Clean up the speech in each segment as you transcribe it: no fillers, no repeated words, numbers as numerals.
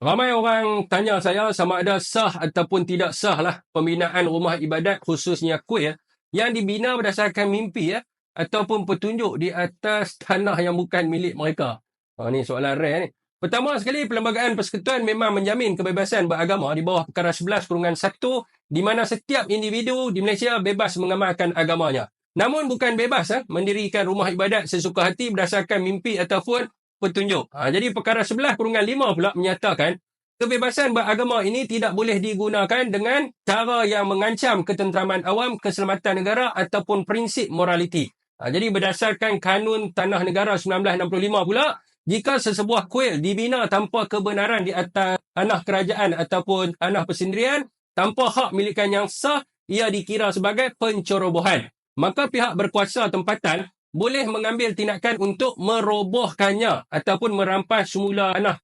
Ramai orang tanya saya sama ada sah ataupun tidak sah lah pembinaan rumah ibadat khususnya kuil yang dibina berdasarkan mimpi ataupun petunjuk di atas tanah yang bukan milik mereka. Ni soalan rare ni. Pertama sekali, Perlembagaan Persekutuan memang menjamin kebebasan beragama di bawah perkara 11/1 di mana setiap individu di Malaysia bebas mengamalkan agamanya. Namun bukan bebas mendirikan rumah ibadat sesuka hati berdasarkan mimpi ataupun petunjuk. Jadi perkara 11/5 pula menyatakan kebebasan beragama ini tidak boleh digunakan dengan cara yang mengancam ketenteraman awam, keselamatan negara ataupun prinsip moraliti. Jadi berdasarkan Kanun Tanah Negara 1965 pula, jika sesebuah kuil dibina tanpa kebenaran di atas tanah kerajaan ataupun tanah persendirian, tanpa hak milikan yang sah, ia dikira sebagai pencerobohan. Maka pihak berkuasa tempatan boleh mengambil tindakan untuk merobohkannya ataupun merampas semula tanah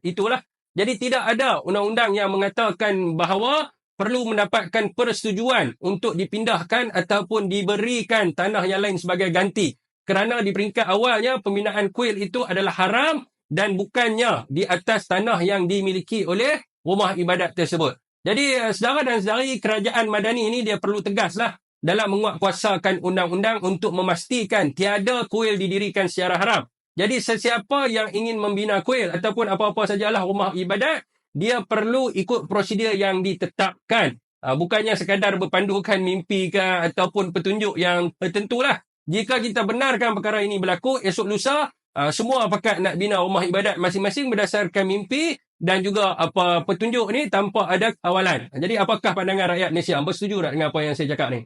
itulah. Jadi tidak ada undang-undang yang mengatakan bahawa perlu mendapatkan persetujuan untuk dipindahkan ataupun diberikan tanah yang lain sebagai ganti. Kerana di peringkat awalnya pembinaan kuil itu adalah haram dan bukannya di atas tanah yang dimiliki oleh rumah ibadat tersebut. Jadi saudara dan saudari, kerajaan Madani ini dia perlu tegaslah dalam menguatkuasakan undang-undang untuk memastikan tiada kuil didirikan secara haram. Jadi sesiapa yang ingin membina kuil ataupun apa-apa sajalah rumah ibadat, dia perlu ikut prosedur yang ditetapkan. Bukannya sekadar berpandukan mimpi ke ataupun petunjuk yang tertentu lah. Jika kita benarkan perkara ini berlaku, esok lusa semua pakat nak bina rumah ibadat masing-masing berdasarkan mimpi dan juga apa petunjuk ni tanpa ada kawalan. Jadi apakah pandangan rakyat Malaysia? Bersetuju tak dengan apa yang saya cakap ni?